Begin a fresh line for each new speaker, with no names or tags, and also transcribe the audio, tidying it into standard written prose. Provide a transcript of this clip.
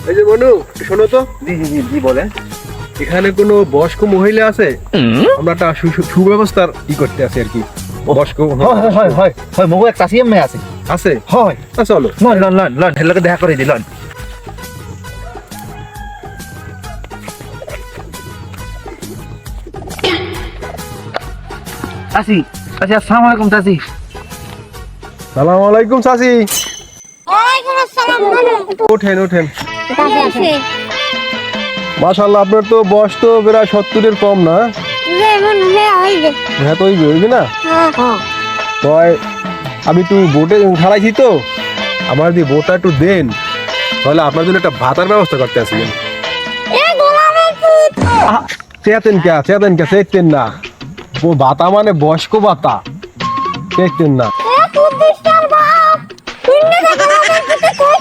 এই যে মনু, শোনো তো,
জি জি জি জি বলেন।
এখানে কোনো বয়স্ক মহিলা আছে? আমরা একটা সুব্যবস্থার করতে আছি আর কি। বয়স্ক
হয় হয় হয় হয় হয় মগো এক চাষি এমনি আছে।
আছে?
হয়
চলো।
লন লন লন লন হেলকে দেখা করে দি লন। চাষি চাষি আসসালামু আলাইকুম চাষি।
সালাম আলাইকুম চাচি।
ওয়ালাইকুম আসসালাম বলো।
ওঠেন ওঠেন।
কি আছে?
মাশাআল্লাহ, আপনার তো বয়স তো প্রায় 70-এর কম না?
যেমন হইবে।
হ্যাঁ, তো হইবে না?
হ্যাঁ।
তয় আমি একটু বোটে খালাইছি তো, আমার যদি বোটটা একটু দেন তাহলে আপনার জন্য একটা ভাতার ব্যবস্থা করতে আছি।
এ গোলামের পুত।
চেতেন কে চেতেন না। ও ভাতা মানে বয়স্ক ভাতা, চেতেন না।
এ পুত দিস্তার বাপ। তুই না গোলামের পুত কই